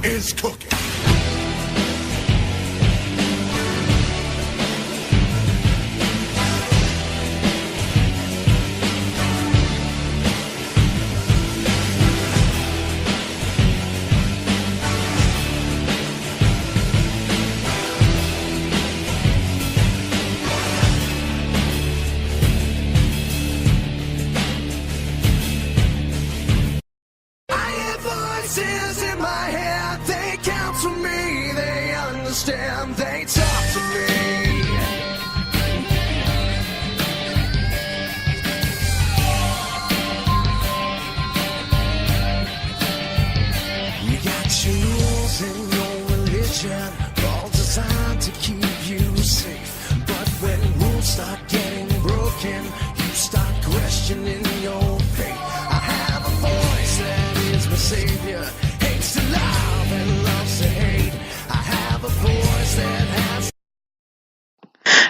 is cooking. They talk to me. You got your rules and your religion, all designed to keep you safe. But when rules start getting broken, you start questioning your faith. I have a voice that is my savior, hates to love and loves to hate. I have a voice that has...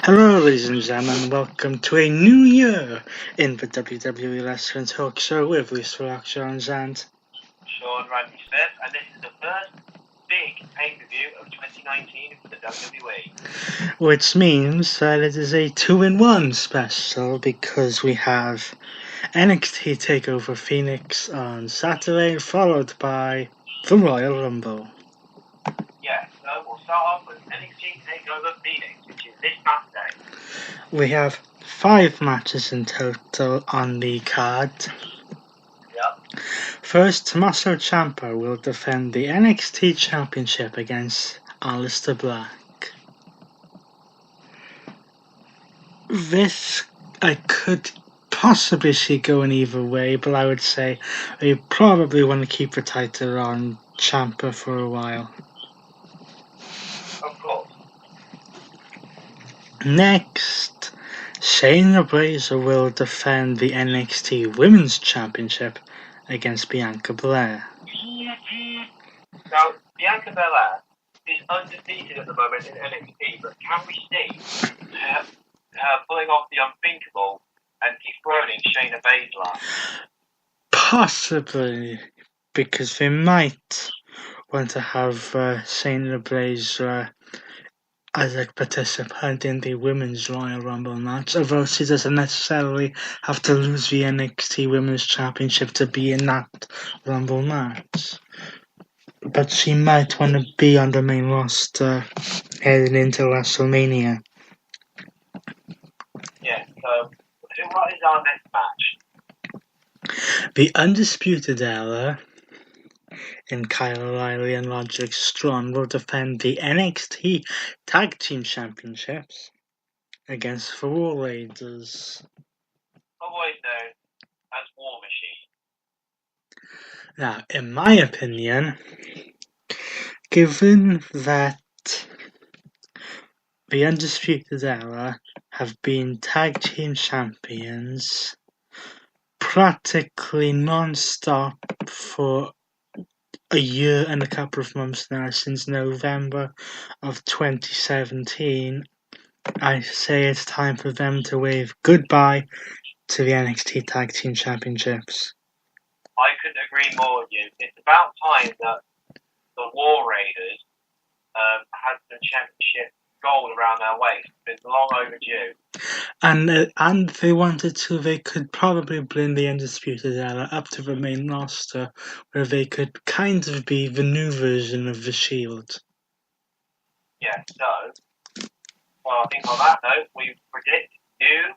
Hello ladies and gentlemen, welcome to a new year in the WWE Wrestling Talk Show with Luis Roxon and Sean Randy Smith, and this is the first big pay-per-view of 2019 for the WWE. Which means that it is a 2-in-1 special because we have NXT Takeover Phoenix on Saturday, followed by the Royal Rumble. Yeah, so we'll start off with NXT Takeover Phoenix, which is this Saturday. We have 5 matches in total on the card. Yep. First, Tommaso Ciampa will defend the NXT Championship against Aleister Black. This I could possibly see going either way, but I would say they probably want to keep the title on Ciampa for a while. Of course. Next, Shayna Baszler will defend the NXT Women's Championship against Bianca Belair. Now, Bianca Belair is undefeated at the moment in NXT, but can we see her pulling off the unthinkable and dethroning Shayna Baszler? Possibly, because they might want to have Shayna Baszler as a participant in the Women's Royal Rumble match, although she doesn't necessarily have to lose the NXT Women's Championship to be in that Rumble match. But she might want to be on the main roster heading into WrestleMania. Yeah, so what is our next match? The Undisputed Era in Kyle O'Reilly and Roderick Strong will defend the NXT Tag Team Championships against the War Raiders. Otherwise known as War Machine. Now, in my opinion, given that the Undisputed Era have been Tag Team Champions practically non-stop for a year and a couple of months now, since November of 2017, I say it's time for them to wave goodbye to the NXT Tag Team Championships. I couldn't agree more with you. It's about time that the War Raiders had some championship gold around their waist. It's long overdue. And they wanted to, they could probably bring the Undisputed Era up to the main roster, where they could kind of be the new version of the Shield. Yeah, so, well, I think on that note, we predict new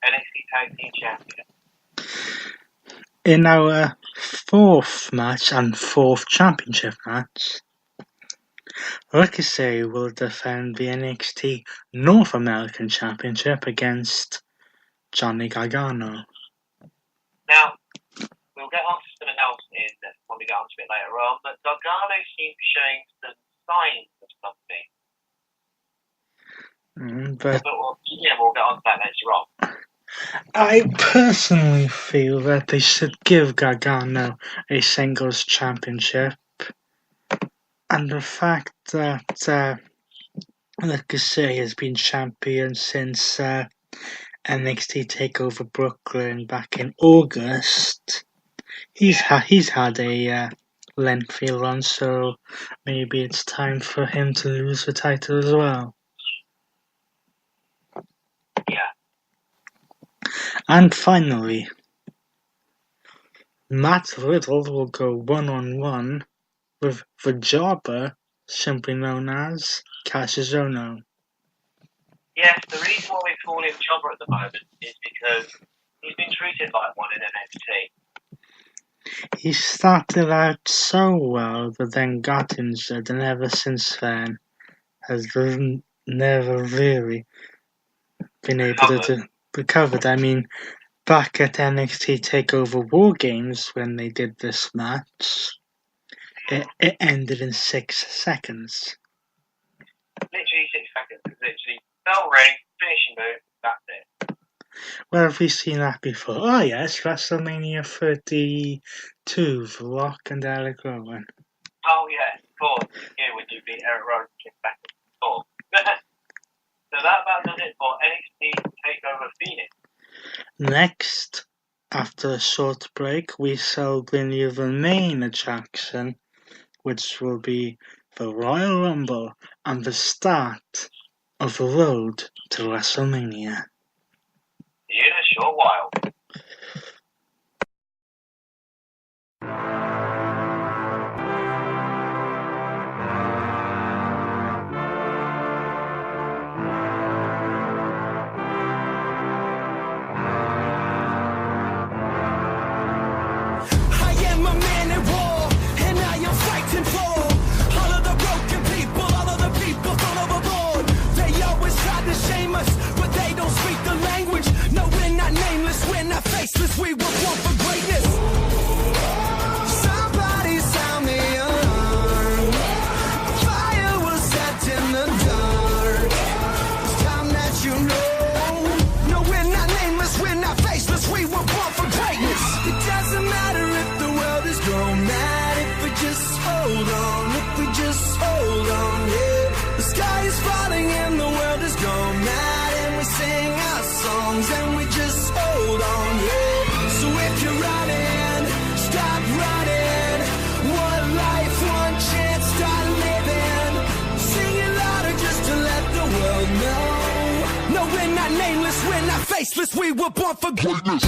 NXT Tag Team Champions. In our 4th match and 4th championship match, Ricochet will defend the NXT North American Championship against Johnny Gargano. Now, we'll get on to something else when we get on to it later on, but Gargano seems to be showing some signs of something. But we'll get on to that later on. I personally feel that they should give Gargano a singles championship And the fact that Ricochet has been champion since NXT Takeover Brooklyn back in August, he's had a lengthy run, so maybe it's time for him to lose the title as well. Yeah. And finally, Matt Riddle will go one-on-one with the Jobber, simply known as Cassius Ohno. Yes, the reason why we call him Jobber at the moment is because he's been treated like one in NXT. He started out so well, but then got injured, and ever since then has never really been able to recover. I mean, back at NXT TakeOver War Games when they did this match, it ended in 6 seconds. Literally 6 seconds. Literally bell ring, finishing move, that's it. Where have we seen that before? Oh yes, WrestleMania 32, The Rock and Eric Rowan. Oh yeah, of course. Yeah, when you beat Eric Rowan back and forth. So that about does it for NXT TakeOver Phoenix. Next, after a short break, we shall bring you the main attraction, which will be the Royal Rumble and the start of the road to WrestleMania. See you in a short while. I am a man at war, and I am fighting for all of the broken people, all of the people thrown overboard. They always try to shame us, but they don't speak the language. No, we're not nameless, we're not faceless, we were born for greatness. Somebody sound the alarm. Fire was set in the dark. It's time that you know. No, we're not nameless, we're not faceless, we were born for greatness. It doesn't matter if the world is going mad, if we just hold on, if we just hold on, yeah. The sky is falling and the world is going mad, and we sing our songs and we just hold on, yeah. So if you're running, stop running. One life, one chance, start living. Sing it louder just to let the world know. No, we're not nameless, we're not faceless, we were born for greatness.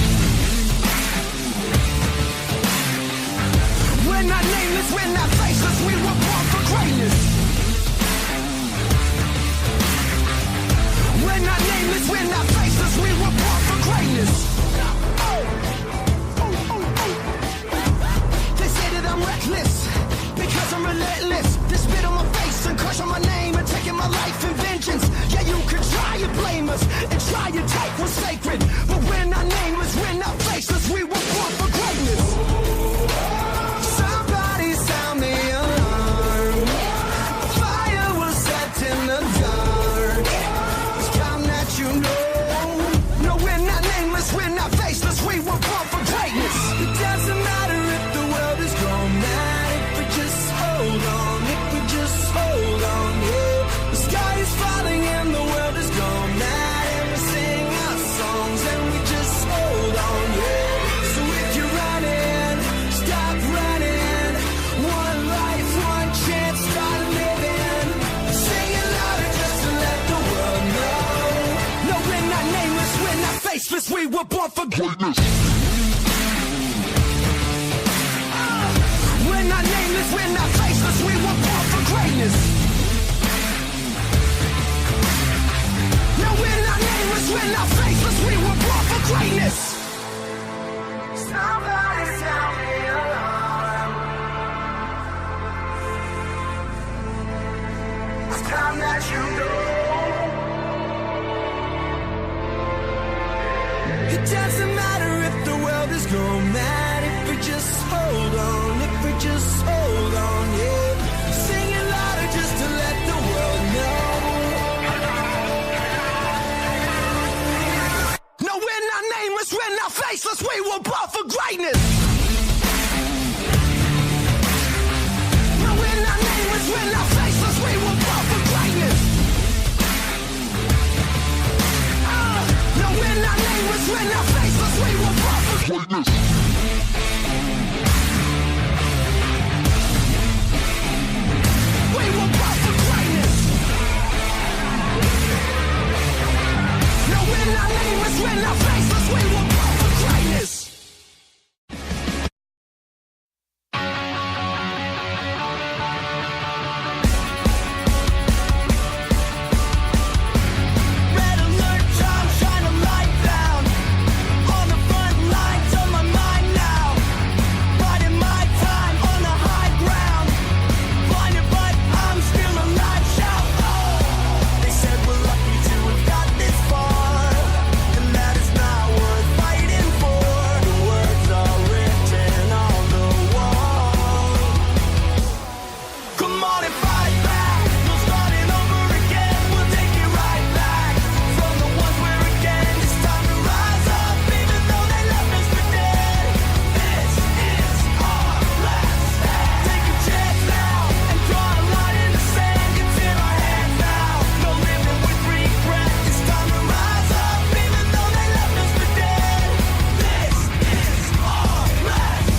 We're not nameless, we're not faceless, we were born for greatness. We're not nameless, we're not faceless, we were born for greatness. They say that I'm reckless, because I'm relentless. They spit on my face and crush on my name and taking my life in vengeance. Yeah, you could try and blame us and try and take what's sacred, but we're not nameless, we're not faceless, we were born for greatness. Somebody sound the alarm. Fire was set in the dark. It's time that you know. No, we're not nameless, we're not faceless, we were born for greatness. It doesn't matter if the world is going mad, if we just hold on, if we just hold on, yeah. The sky is falling and the world is going mad, and we sing our songs and we just hold on, yeah. So if you're running, stop running. One life, one chance, start living. Sing it louder just to let the world know. No, we're not nameless, we're not faceless, we were born for greatness. We're not nameless, we're not faceless, we were born for greatness. No, we're not nameless, we're not faceless, we were born for greatness. Somebody sound the alarm. It's time that you know. It doesn't matter if the world is going mad, if we just hold on, if we just hold on, yeah. Sing it louder just to let the world know. No, we're not nameless, we're not faceless, we were born for greatness. No, we're not nameless, we're We were born for greatness. No, we're not nameless, we're not faceless. We were born for greatness. Red alert, John, shine a light down. On the front lines of my mind now. Fighting my time on the high ground. Blinded, but I'm still alive. Shout, oh! They said we're lucky to have got this far, and that is not worth fighting for. The words are written on the wall. Come on and fight back. No starting over again. We'll take it right back from the ones we're again. It's time to rise up, even though they left us for dead. This is our last stand. Take a chance now and draw a line in the sand. It's in our hands now. No living with regret. It's time to rise up, even though they left us for dead. This is our last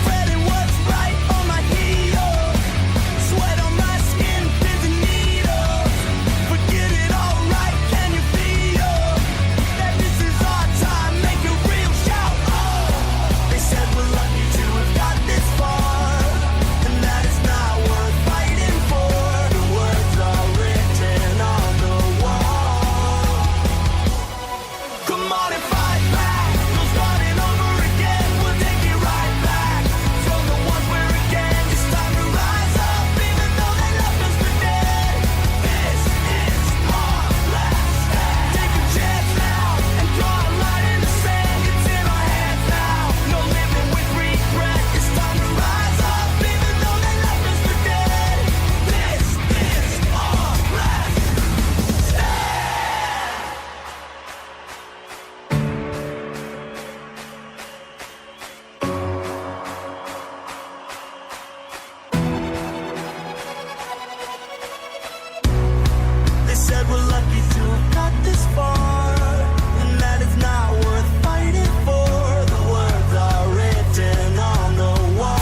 Fretting what's right on my heels. Sweat on my skin, pins and needles. Forget it all right, can you feel that this is our time? Make it real, shout, oh! They said we're lucky to have got this far, and that is not worth fighting for. The words are written on the wall. Come on and fight back. No starting over again. We'll take it right back from the ones we're again. It's time to rise up, even though they left us for dead. This is our last stand. Take a chance now and draw a line in the sand. It's in our hands now. No living with regret. It's time to rise up, even though they left us for dead. This is our last They said we're lucky to have got this far, and that is not worth fighting for. The words are written on the wall.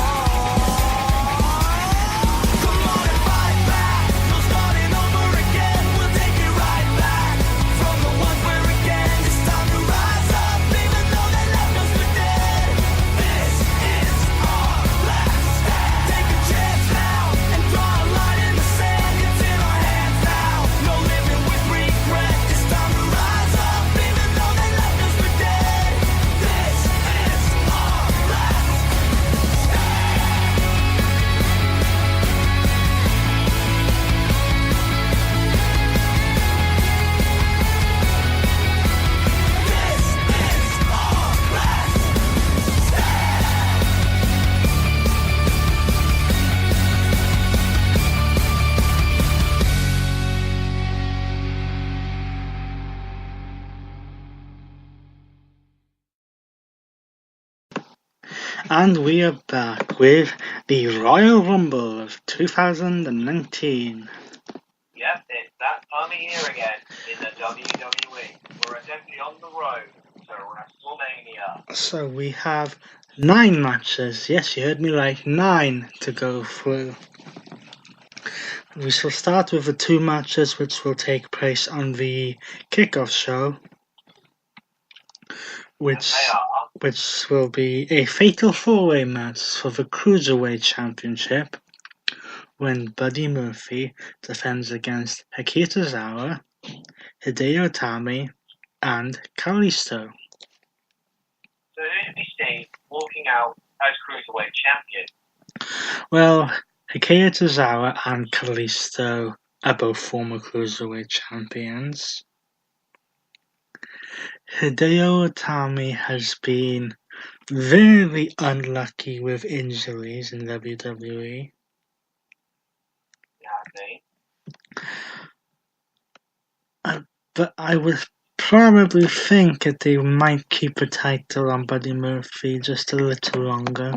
Come on and fight back. No starting over again. We'll take it right back from the ones we're again. It's time to rise up, even though they left us for dead. This is our last stand. Take a chance now and draw a line in the sand. It's in our hands now. No living with regret. It's time to rise up, even though they left us for dead. This is our last This is our last And we are back with the Royal Rumble of 2019. Yep, it's that time of year again in the WWE. We're essentially on the road to WrestleMania. So we have 9 matches. Yes, you heard me right, 9 to go through. We shall start with the 2 matches which will take place on the kickoff show, which They are will be a fatal 4-way match for the Cruiserweight Championship, when Buddy Murphy defends against Hikaru Tozawa, Hideo Itami, and Kalisto. So who do we see walking out as Cruiserweight Champion? Well, Hikaru Tozawa and Kalisto are both former Cruiserweight champions. Hideo Itami has been very unlucky with injuries in WWE. Yeah, I see. But I would probably think that they might keep the title on Buddy Murphy just a little longer.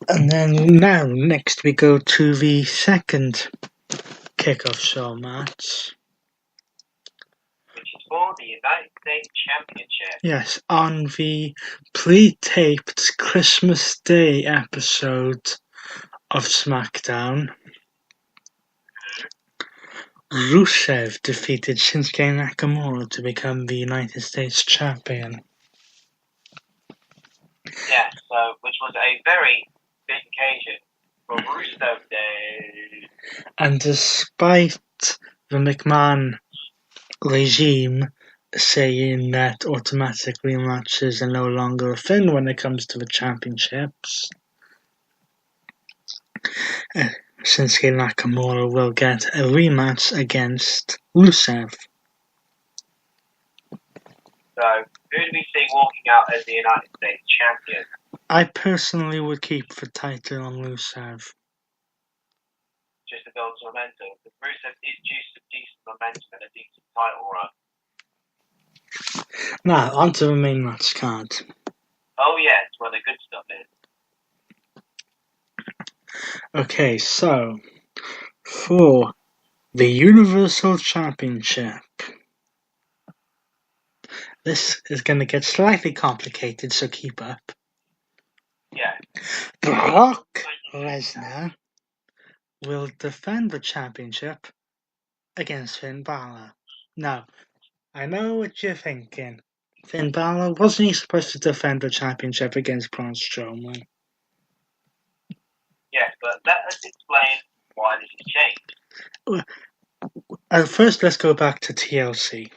And then next we go to the second kickoff show match. Which is for the United States Championship. Yes, on the pre-taped Christmas Day episode of SmackDown, Rusev defeated Shinsuke Nakamura to become the United States Champion. Yeah, which was a very big occasion for Rusev Day. And despite the McMahon regime saying that automatic rematches are no longer a thing when it comes to the championships, Shinsuke Nakamura will get a rematch against Rusev. So, who do we see walking out as the United States Champion? I personally would keep the title on Rusev. Just to build some momentum. Because Rusev is due some decent momentum and a decent title run. Now, onto the main match card. Oh yeah, it's where the good stuff is. Okay, so for the Universal Championship, this is going to get slightly complicated, so keep up. Yeah. Brock Lesnar will defend the championship against Finn Balor. Now, I know what you're thinking. Finn Balor, wasn't he supposed to defend the championship against Braun Strowman? Yes, but let us explain why this has changed. First, let's go back to TLC.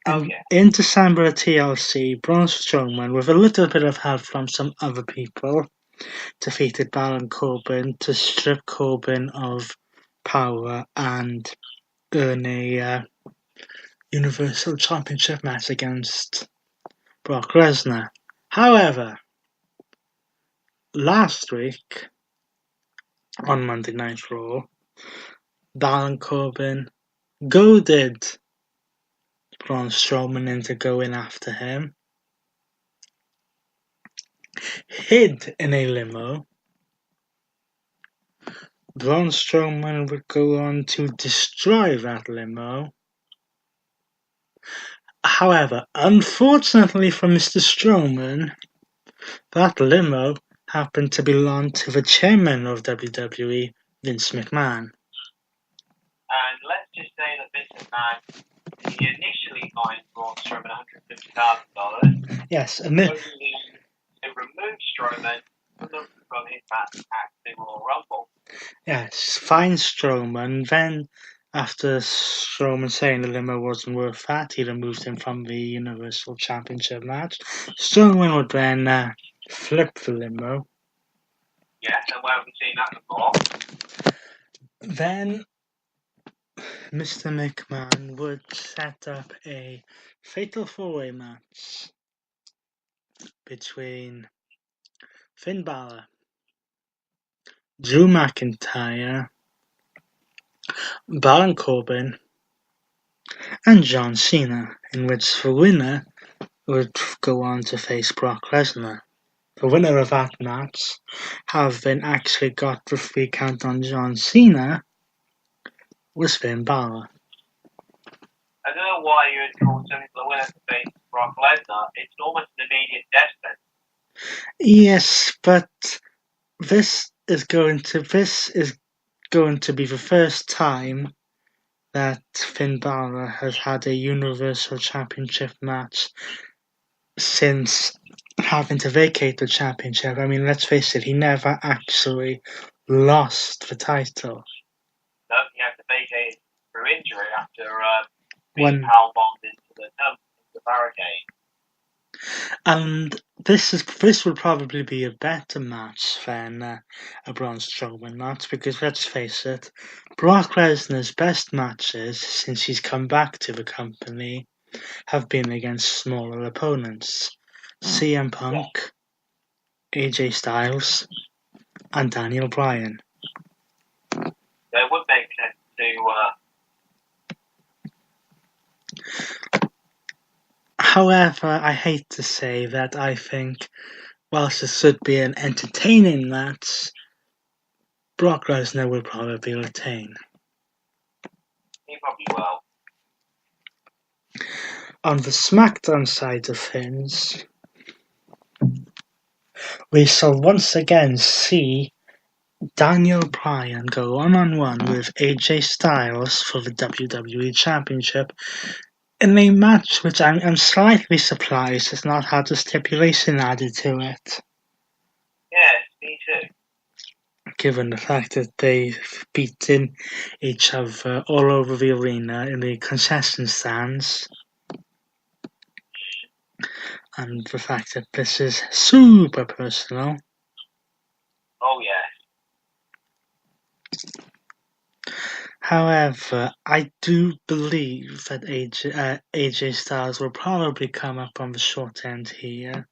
Okay. In December at TLC, Braun Strowman, with a little bit of help from some other people, defeated Baron Corbin to strip Corbin of power and earn a Universal Championship match against Brock Lesnar. However, last week, on Monday Night Raw, Baron Corbin goaded Braun Strowman into going after him, hid in a limo. Braun Strowman would go on to destroy that limo. However, unfortunately for Mr. Strowman, that limo happened to belong to the chairman of WWE, Vince McMahon. And let's just say that Vince McMahon, he initially fined Braun Strowman $150,000. Yes, to remove Strowman from his match at the Royal Rumble. Yes, fine Strowman. Then, after Strowman saying the limo wasn't worth that, he removed him from the Universal Championship match. Strowman would then flip the limo. Yes, and where have we seen that before? Then, Mr. McMahon would set up a fatal four-way match between Finn Balor, Drew McIntyre, Baron Corbin, and John Cena, in which the winner would go on to face Brock Lesnar. The winner of that match, having actually got the 3 count on John Cena, was Finn Balor. I don't know why you would call something the winner to face Brock Lesnar. It's almost an immediate death sentence. Yes, but this is going to be the first time that Finn Balor has had a Universal Championship match since having to vacate the championship. I mean, let's face it, he never actually lost the title. No, he had to vacate through injury after being powerbombed into the barricade. And this would probably be a better match than a Braun Strowman match, because let's face it, Brock Lesnar's best matches since he's come back to the company have been against smaller opponents. CM Punk, AJ Styles, and Daniel Bryan. It would make sense to... However, I hate to say that I think whilst it should be an entertaining match, Brock Lesnar will probably retain. He probably will. On the SmackDown side of things, we shall once again see Daniel Bryan go one-on-one with AJ Styles for the WWE Championship in a match which I'm slightly surprised has not had a stipulation added to it, Yes, me too. given the fact that they've beaten each other all over the arena in the concession stands, and the fact that this is super personal. Oh, yes. However, I do believe that AJ Styles will probably come up on the short end here,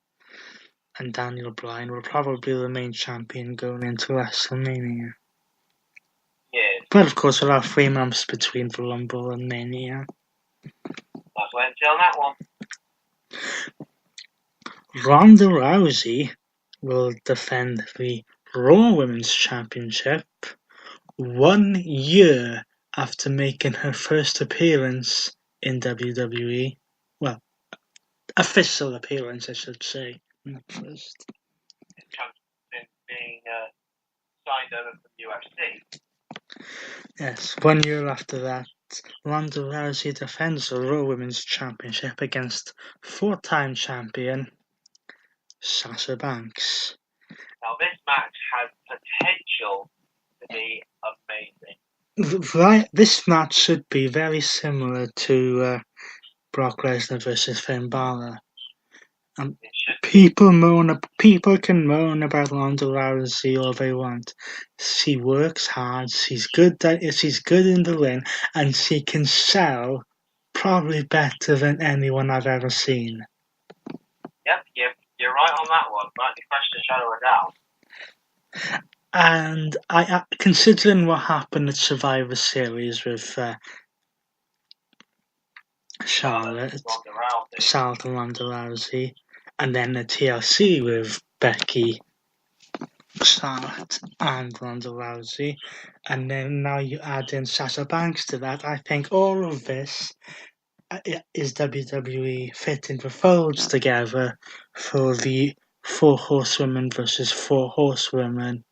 and Daniel Bryan will probably remain champion going into WrestleMania. Yes. But of course, we'll have 3 months between the Rumble and Mania. Let's wait until that one. Ronda Rousey will defend the Raw Women's Championship 1 year after making her first appearance in WWE. Well, official appearance, I should say, not first. It comes in being signed over from UFC. Yes, 1 year after that, Ronda Rousey defends the Raw Women's Championship against 4-time champion Sasha Banks. Now, this match has potential to be amazing. This match should be very similar to Brock Lesnar versus Finn Balor. It should People can moan about Ronda Rousey all they want. She works hard. She's good in the ring, and she can sell probably better than anyone I've ever seen. Yep, you're right on that one. Right, the question shadow her down. And considering what happened at Survivor Series with Charlotte and Ronda Rousey, and then the TLC with Becky, Charlotte, and Ronda Rousey, and then now you add in Sasha Banks to that, I think all of this is WWE fitting the folds together for the 4 horsewomen versus 4 horsewomen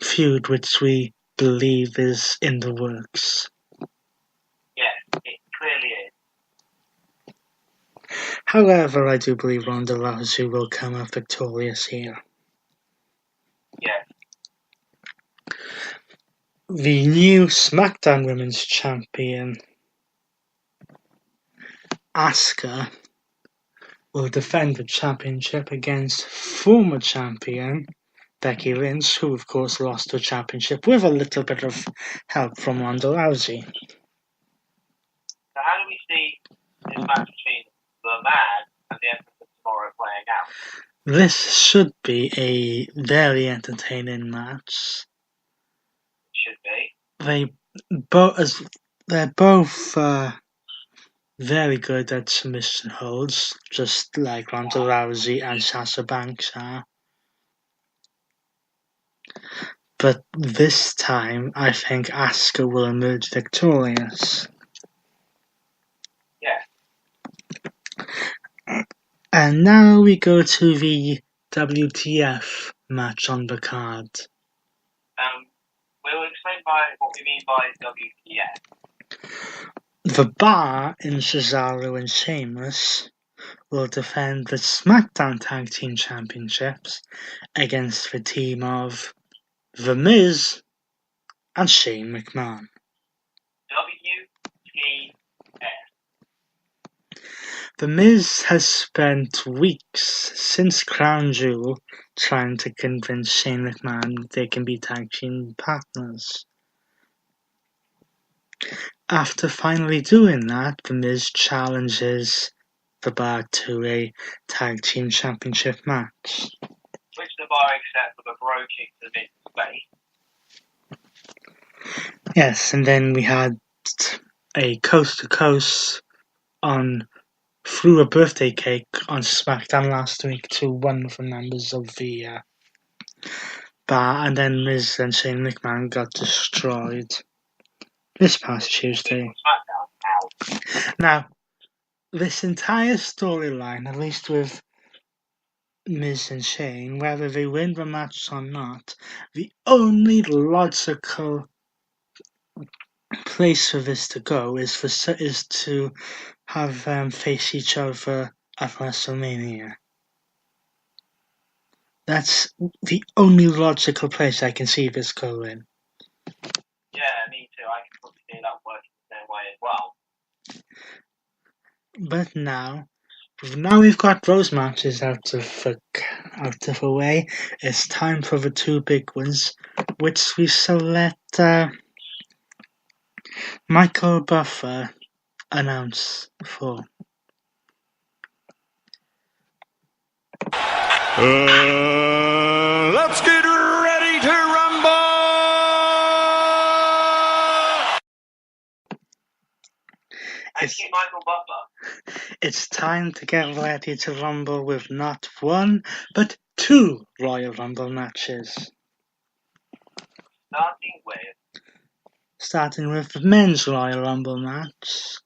feud, which we believe is in the works. Yes, it clearly is. However, I do believe Ronda Rousey will come out victorious here. Yes. The new SmackDown Women's Champion, Asuka, will defend the championship against former champion Becky Lynch, who of course lost the championship with a little bit of help from Ronda Rousey. So how do we see this match between the man and the Empress of Tomorrow playing out? This should be a very entertaining match. It should be. They're both very good at submission holds, just like Ronda Rousey and Sasha Banks are. But this time, I think Asuka will emerge victorious. Yeah. And now we go to the WTF match on the card. We'll explain what we mean by WTF. The Bar in Cesaro and Sheamus will defend the SmackDown Tag Team Championships against the team of The Miz and Shane McMahon. WTF. The Miz has spent weeks since Crown Jewel trying to convince Shane McMahon they can be tag team partners. After finally doing that, The Miz challenges The Bar to a tag team championship match, Which the Bar accepts with a bro kick to the Miz's face. Yes, and then we had a coast to coast on threw a birthday cake on SmackDown last week to one of the members of the bar, and then Miz and Shane McMahon got destroyed this past Tuesday. SmackDown. Ow. Now, this entire storyline, at least with Miz and Shane, whether they win the match or not, the only logical place for this to go is to have them face each other at WrestleMania. That's the only logical place I can see this going. Yeah, me too. I can probably see that working the same way as well. But now we've got those matches out of the way. It's time for the two big ones, which we shall let Michael Buffer announce for. Let's get ready to rumble! Thank you, Michael Butler. It's time to get ready to rumble with not one, but two Royal Rumble matches. Starting with the men's Royal Rumble match,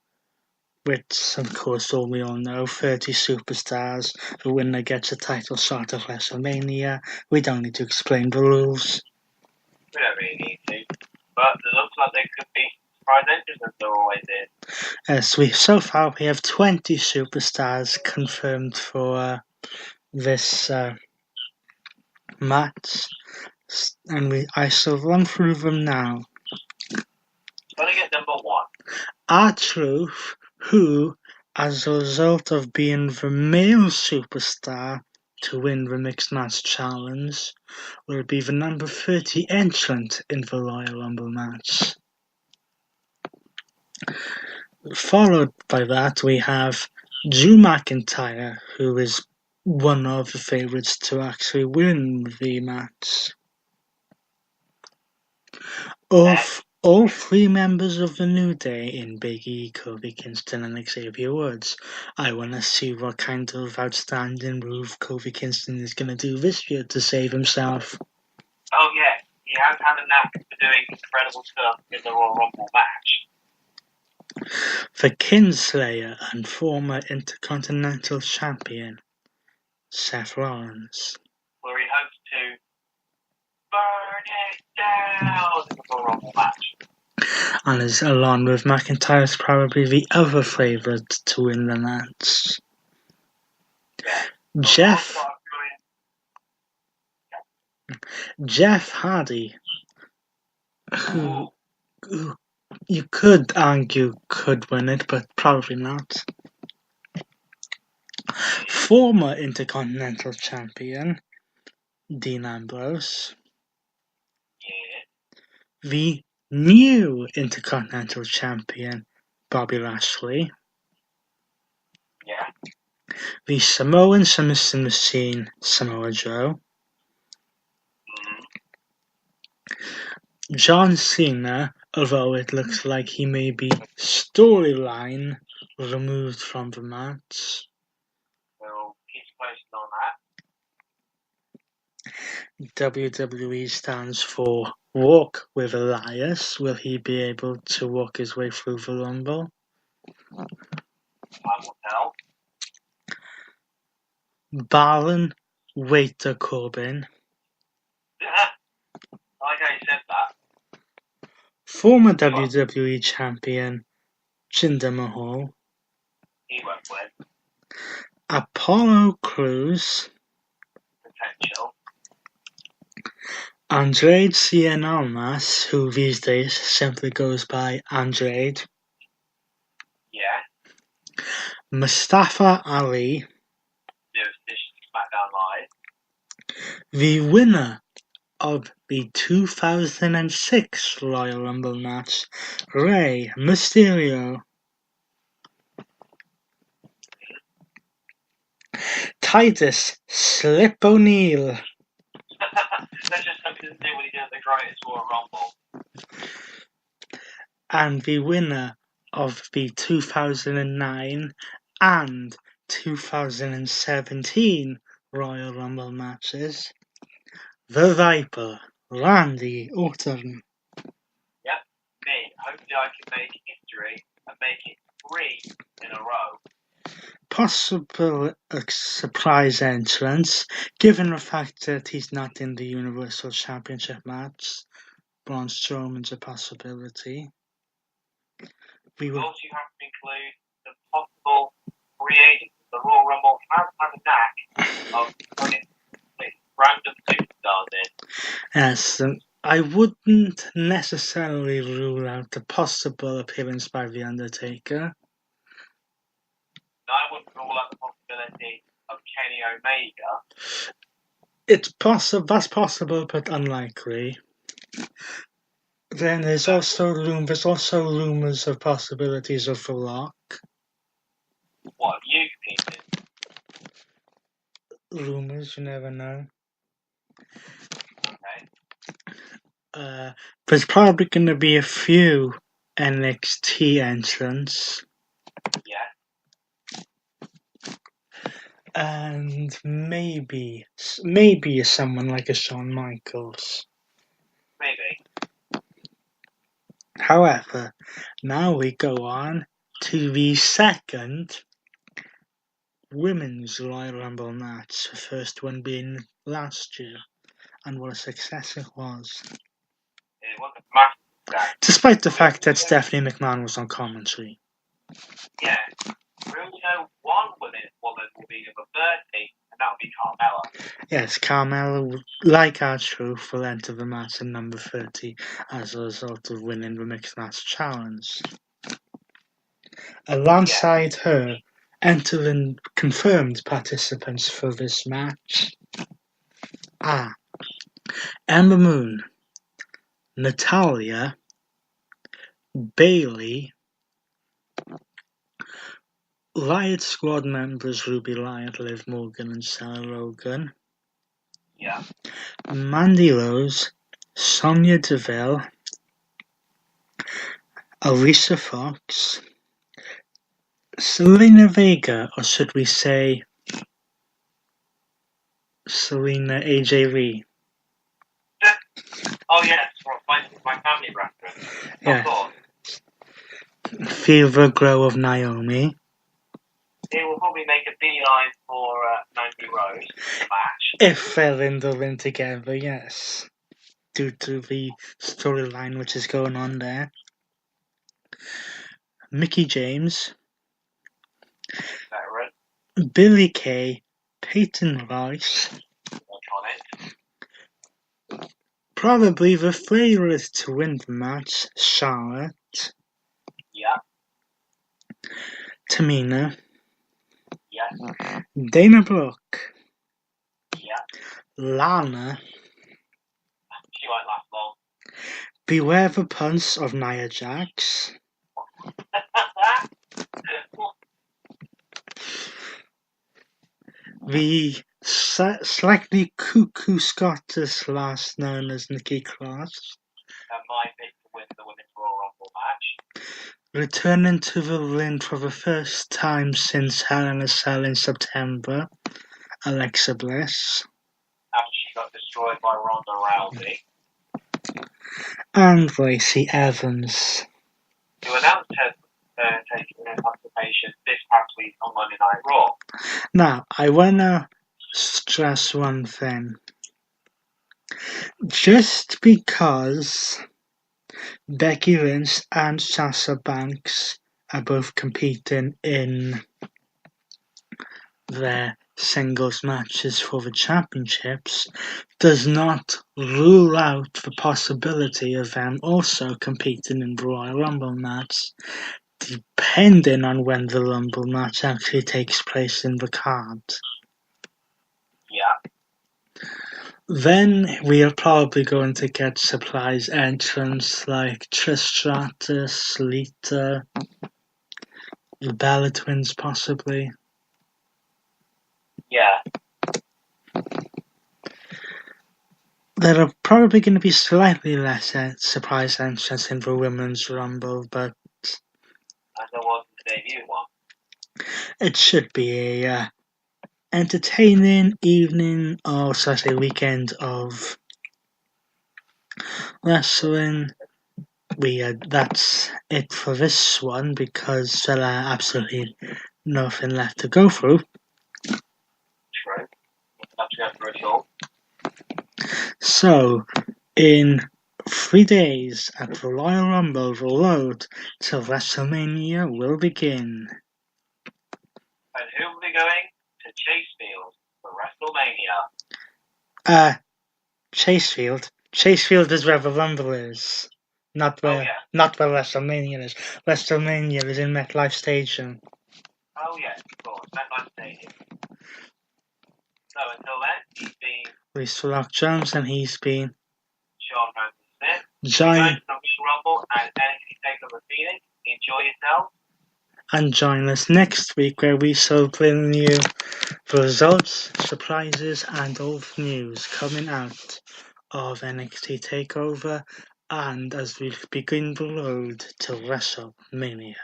which, of course, all we all know, 30 superstars, the winner gets a title shot at WrestleMania. We don't need to explain the rules. We don't really need to, but it looks like there could be surprise entrants as there always is. So far we have 20 superstars confirmed for this match, and I shall run through them now. Gonna get number one. R-Truth, who, as a result of being the male superstar to win the Mixed Match Challenge, will be the number 30 entrant in the Royal Rumble match. Followed by that, we have Drew McIntyre, who is one of the favourites to actually win the match. All three members of the New Day in Big E, Kofi Kingston and Xavier Woods. I want to see what kind of outstanding move Kofi Kingston is going to do this year to save himself. Oh yeah, he has had a knack for doing incredible stuff in the Royal Rumble match. The Kinslayer and former Intercontinental Champion, Seth Rollins. Where he hopes to burn it down in the Royal Rumble match. And is, along with McIntyre, is probably the other favourite to win the match. Yeah. Jeff Hardy, who you could argue could win it, but probably not. Former Intercontinental Champion, Dean Ambrose. Yeah. The new Intercontinental Champion, Bobby Lashley. Yeah. The Samoan Submission Machine, Samoa Joe. John Cena, although it looks like he may be storyline removed from the match. We'll keep posted on that. WWE stands for Walk with Elias. Will he be able to walk his way through the Rumble? Time will tell. Baron Waiter Corbin. I like how you said that. Former WWE Champion Jinder Mahal. He won't win. Apollo Crews. Potential. Andrade Cien Almas, who these days simply goes by Andrade. Yeah. Mustafa Ali. Newest edition of SmackDown Live. The winner of the 2006 Royal Rumble match, Rey Mysterio. Titus Slip O'Neil. Let's just hope he doesn't do what he did at the greatest Royal Rumble. And the winner of the 2009 and 2017 Royal Rumble matches. The Viper, Randy Orton. Yep, me. Hopefully I can make history and make it 3 in a row. Possible surprise entrance, given the fact that he's not in the Universal Championship match. Braun Strowman's a possibility. Also, you have to include the possible free agents. The Royal Rumble has had a knack of putting random superstars in. Yes, I wouldn't necessarily rule out the possible appearance by The Undertaker. I wouldn't rule out the possibility of Kenny Omega. It's possible. That's possible, but unlikely. Then there's also rumors of possibilities of The Rock. What have you competed? Rumors, you never know. Okay. There's probably going to be a few NXT entrants. Yeah. And maybe someone like a Shawn Michaels. Maybe. However, now we go on to the second Women's Royal Rumble match, the first one being last year, and what a success it was. It was a massive success. Despite the fact that Stephanie McMahon was on commentary. Yeah. We only know one woman will be number 30, and that will be Carmella. Yes, Carmella, like our truth, will enter the match at number 30 as a result of winning the Mixed Match Challenge. Alongside her, entering confirmed participants for this match are Ember Moon, Natalya, Bayley, Riot Squad members Ruby Riott, Liv Morgan and Sarah Logan, Yeah. Mandy Rose, Sonya Deville, Alicia Fox, Selena Vega, or should we say Selena AJ Lee? Oh yes, my family reference. Yeah. Of course. Fever Glow of Naomi. They will probably make a beeline for Mandy Rose match. If they're in the ring together, yes. Due to the storyline which is going on there. Mickie James, Veteran. Billie Kay, Peyton Royce, On it. probably the favourite to win the match, Charlotte, Yeah. Tamina, Yes. Dana Brooke, Yeah. Lana, She won't last long. Beware the Punch of Nia Jax, the slightly cuckoo Scottish lass known as Nikki Cross, My pick to win the Women's Royal Rumble match. returning to the ring for the first time since Hell in a Cell in September, Alexa Bliss, After she got destroyed by Ronda Rousey. and Lacey Evans. Who announced her taking her participation this past week on Monday Night Raw. Now, I want to stress one thing. Just because Becky Lynch and Sasha Banks are both competing in their singles matches for the championships does not rule out the possibility of them also competing in the Royal Rumble match, depending on when the Rumble match actually takes place in the card. Yeah. Then we are probably going to get surprise entrants like Trish Stratus, Lita, the Bella Twins possibly. Yeah. There are probably going to be slightly less surprise entrants in the Women's Rumble, but As there was in the debut one. it should be a entertaining evening or such a weekend of wrestling. That's it for this one because there are absolutely nothing left to go through. True. Not to go through it all. So, in 3 days at the Royal Rumble, the road to WrestleMania will begin. And who will be going to Chasefield for WrestleMania? Chasefield. Chasefield is where the Rumble is, not where WrestleMania is. WrestleMania is in MetLife Stadium. Oh yes, of course, MetLife Stadium. So until then, he's been Lisa Rock Jones, and he's been Sean Ramsey Smith. join From Rumble and NXT Takeover Phoenix. Enjoy yourself. and join us next week where we shall bring you the results, surprises, and all the news coming out of NXT Takeover, and as we begin the road to WrestleMania.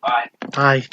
Bye. Bye.